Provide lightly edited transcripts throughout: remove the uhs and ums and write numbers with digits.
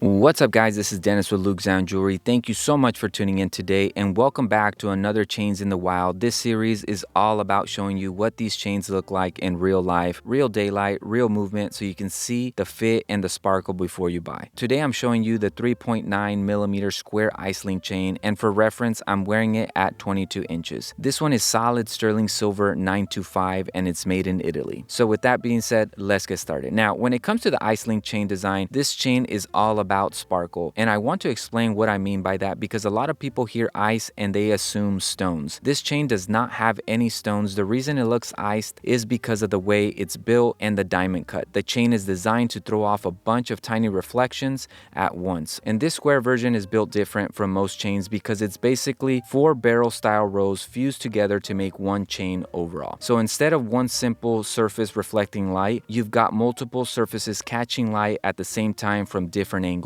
What's up, guys? This is Dennis with Luke Zhang Jewelry. Thank you so much for tuning in today, and welcome back to another Chains in the Wild. This series is all about showing you what these chains look like in real life, real daylight, real movement, so you can see the fit and the sparkle before you buy. Today, I'm showing you the 3.9 millimeter square ice link chain, and for reference, I'm wearing it at 22 inches. This one is solid sterling silver 925, and it's made in Italy. So with that being said, let's get started. Now, when it comes to the ice link chain design, this chain is all about sparkle, and I want to explain what I mean by that because a lot of people hear ice and they assume stones. This chain does not have any stones. The reason it looks iced is because of the way it's built and the diamond cut. The chain is designed to throw off a bunch of tiny reflections at once, and this square version is built different from most chains because it's basically 4 barrel style rows fused together to make one chain overall. So instead of one simple surface reflecting light, you've got multiple surfaces catching light at the same time from different angles,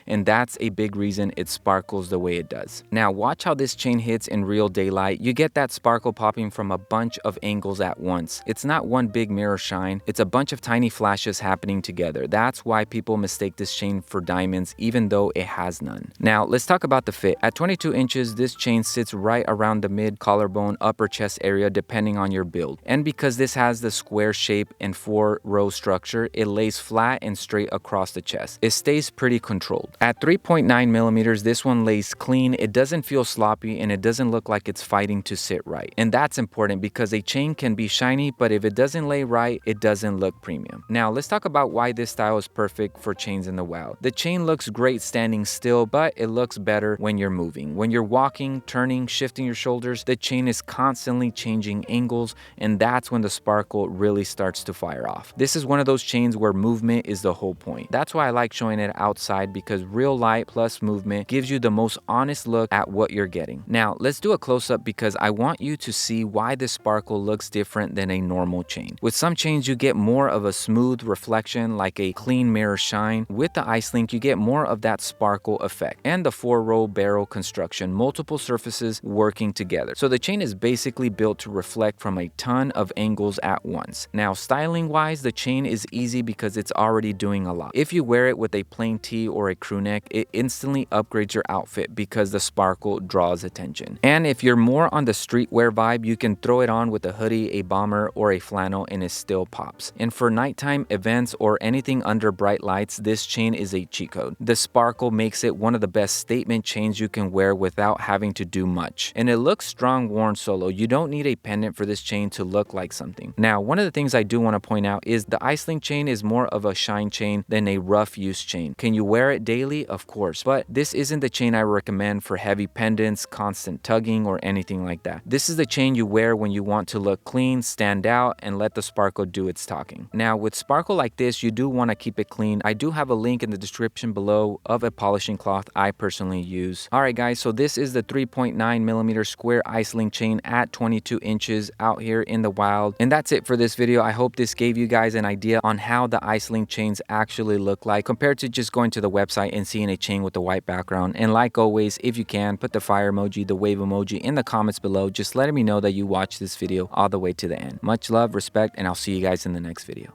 and that's a big reason it sparkles the way it does. Now watch how this chain hits in real daylight. You get that sparkle popping from a bunch of angles at once. It's not one big mirror shine, it's a bunch of tiny flashes happening together. That's why people mistake this chain for diamonds even though it has none. Now let's talk about the fit. At 22 inches, this chain sits right around the mid collarbone upper chest area depending on your build. And because this has the square shape and 4-row structure, it lays flat and straight across the chest. It stays pretty controlled. At 3.9 millimeters, this one lays clean, it doesn't feel sloppy, and it doesn't look like it's fighting to sit right. And that's important because a chain can be shiny, but if it doesn't lay right, it doesn't look premium. Now let's talk about why this style is perfect for chains in the wild. The chain looks great standing still, but it looks better when you're moving. When you're walking, turning, shifting your shoulders, the chain is constantly changing angles, and that's when the sparkle really starts to fire off. This is one of those chains where movement is the whole point. That's why I like showing it outside, because real light plus movement gives you the most honest look at what you're getting. Now let's do a close-up because I want you to see why this sparkle looks different than a normal chain. With some chains you get more of a smooth reflection like a clean mirror shine. With the ice link you get more of that sparkle effect and the 4-row barrel construction, multiple surfaces working together. So the chain is basically built to reflect from a ton of angles at once. Now styling wise, the chain is easy because it's already doing a lot. If you wear it with a plain tee or a crew neck, it instantly upgrades your outfit because the sparkle draws attention. And if you're more on the streetwear vibe, you can throw it on with a hoodie, a bomber, or a flannel and it still pops. And for nighttime events or anything under bright lights, this chain is a cheat code. The sparkle makes it one of the best statement chains you can wear without having to do much. And it looks strong worn solo. You don't need a pendant for this chain to look like something. Now, one of the things I do want to point out is the ice link chain is more of a shine chain than a rough use chain. Can you wear it daily? Of course, but this isn't the chain I recommend for heavy pendants, constant tugging, or anything like that. This is the chain you wear when you want to look clean, stand out, and let the sparkle do its talking. Now with sparkle like this, you do want to keep it clean. I do have a link in the description below of a polishing cloth I personally use. Alright guys, so this is the 3.9 millimeter square ice link chain at 22 inches out here in the wild. And that's it for this video. I hope this gave you guys an idea on how the ice link chains actually look like compared to just going to the website and seeing a chain with a white background. And like always, if you can, put the fire emoji, the wave emoji in the comments below, just letting me know that you watched this video all the way to the end. Much love, respect, and I'll see you guys in the next video.